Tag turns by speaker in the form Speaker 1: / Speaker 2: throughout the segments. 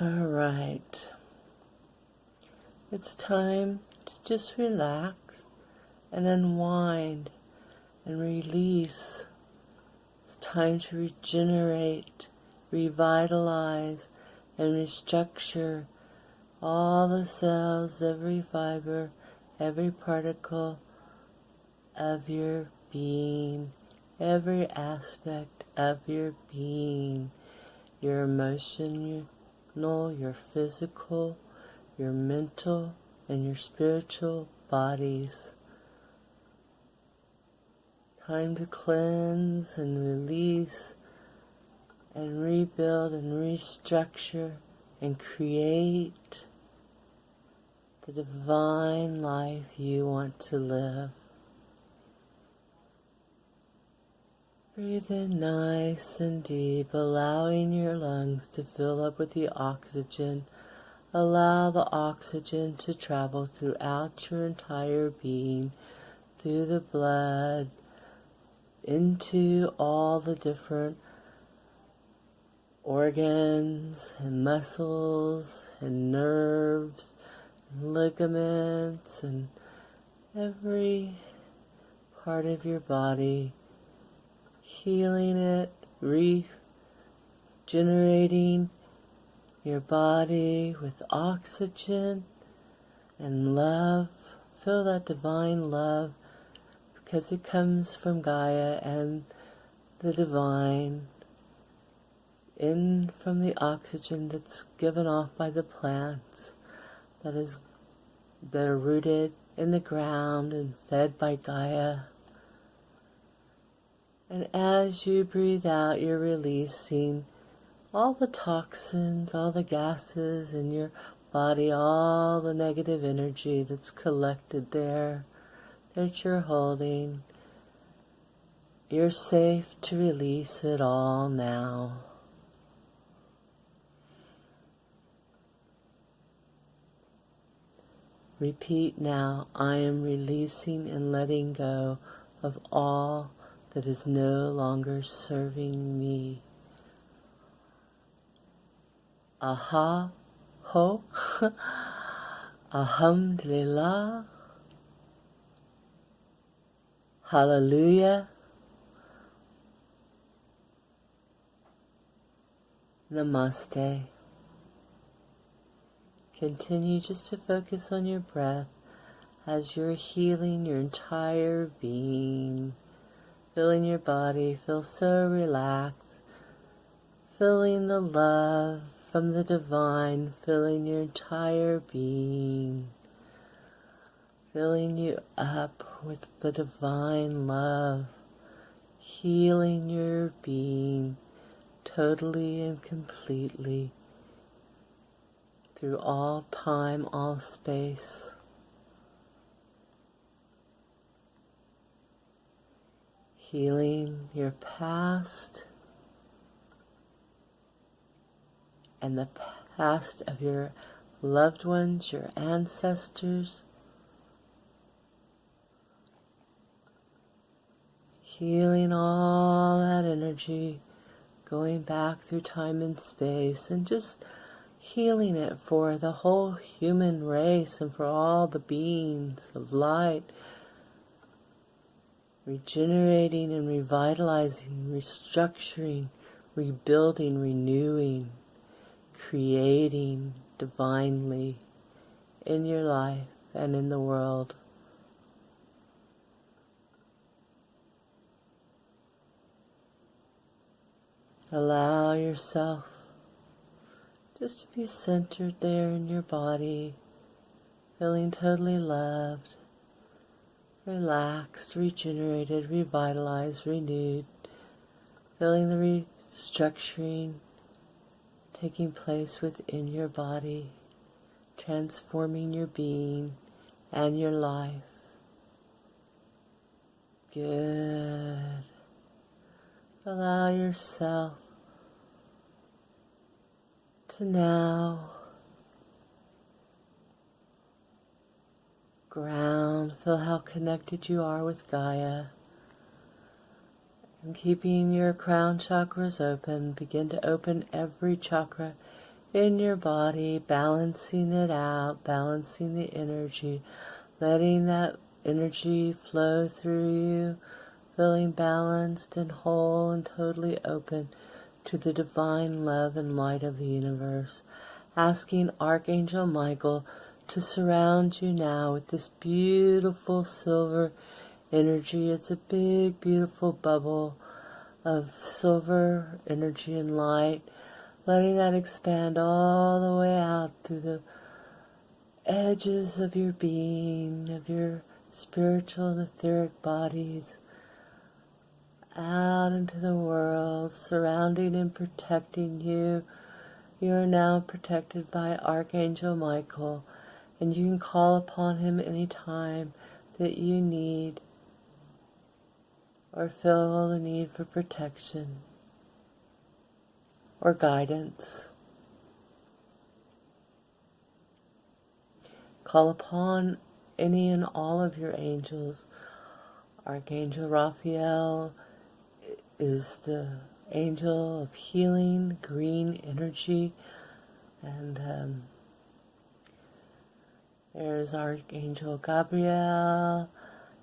Speaker 1: Alright, it's time to just relax and unwind and release. It's time to regenerate, revitalize, and restructure all the cells, every fiber, every particle of your being, every aspect of your being, your emotional, your physical, your mental, and your spiritual bodies. Time to cleanse and release and rebuild and restructure and create the divine life you want to live. Breathe in nice and deep, allowing your lungs to fill up with the oxygen. Allow the oxygen to travel throughout your entire being, through the blood, into all the different organs and muscles and nerves and ligaments and every part of your body, healing it, regenerating your body with oxygen and love. Feel that divine love because it comes from Gaia and the divine, in from the oxygen that's given off by the plants that are rooted in the ground and fed by Gaia. And as you breathe out, you're releasing all the toxins, all the gases in your body, all the negative energy that's collected there that you're holding. You're safe to release it all now. Repeat now, I am releasing and letting go of all that is no longer serving me. Aha, ho, alhamdulillah, hallelujah, namaste. Continue just to focus on your breath as you're healing your entire being. Feeling your body feel so relaxed, feeling the love from the divine, filling your entire being, filling you up with the divine love, healing your being totally and completely through all time, all space. Healing your past and the past of your loved ones, your ancestors. Healing all that energy, going back through time and space, and just healing it for the whole human race and for all the beings of light. Regenerating and revitalizing, restructuring, rebuilding, renewing, creating divinely in your life and in the world. Allow yourself just to be centered there in your body, feeling totally loved, relaxed, regenerated, revitalized, renewed, feeling the restructuring taking place within your body, transforming your being and your life. Good. Allow yourself to now ground, feel how connected you are with Gaia. And keeping your crown chakras open, begin to open every chakra in your body, balancing it out, balancing the energy, letting that energy flow through you, feeling balanced and whole and totally open to the divine love and light of the universe. Asking Archangel Michael to surround you now with this beautiful silver energy. It's a big, beautiful bubble of silver energy and light, letting that expand all the way out through the edges of your being, of your spiritual and etheric bodies, out into the world, surrounding and protecting you. You are now protected by Archangel Michael, and you can call upon him any time that you need or feel the need for protection or guidance. Call upon any and all of your angels. Archangel Raphael is the angel of healing, green energy, and there's Archangel Gabriel,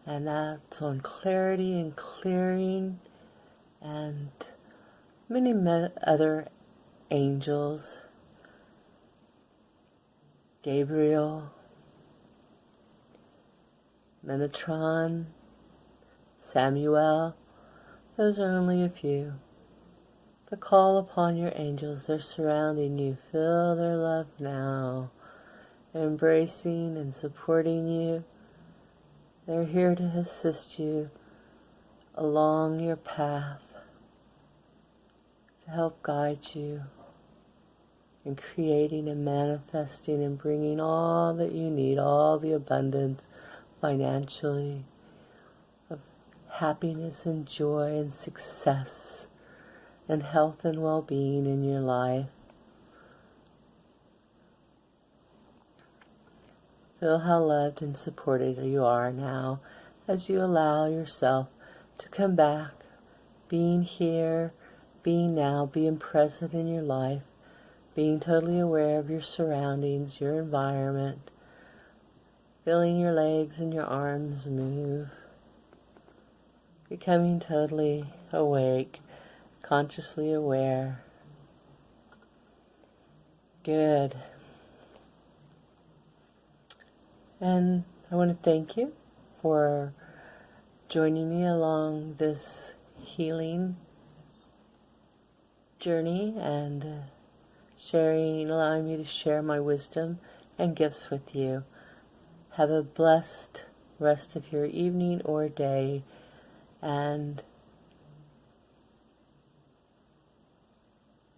Speaker 1: and that's on clarity and clearing, and many other angels. Gabriel, Metatron, Samuel, those are only a few. But call upon your angels. They're surrounding you. Feel their love now, embracing and supporting you. They're here to assist you along your path, to help guide you in creating and manifesting and bringing all that you need, all the abundance financially, of happiness and joy and success and health and well-being in your life. Feel how loved and supported you are now as you allow yourself to come back, being here, being now, being present in your life, being totally aware of your surroundings, your environment, feeling your legs and your arms move, becoming totally awake, consciously aware. Good. And I want to thank you for joining me along this healing journey and allowing me to share my wisdom and gifts with you. Have a blessed rest of your evening or day, and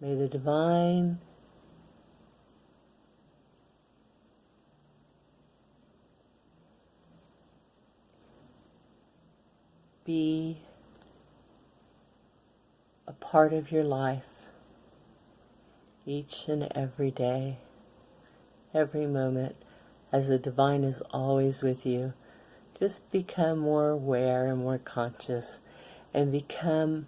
Speaker 1: may the divine be a part of your life each and every day, every moment, as the divine is always with you. Just become more aware and more conscious, and become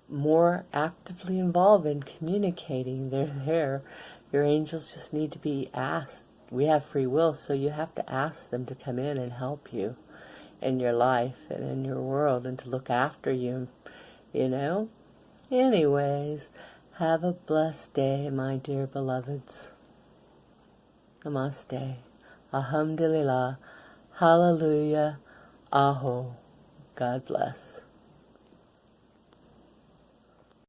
Speaker 1: more actively involved in communicating. They're there. Your angels just need to be asked. We have free will, so you have to ask them to come in and help you in your life and in your world, and to look after you, you know? Anyways, have a blessed day, my dear beloveds. Namaste. Alhamdulillah. Hallelujah. Aho. God bless.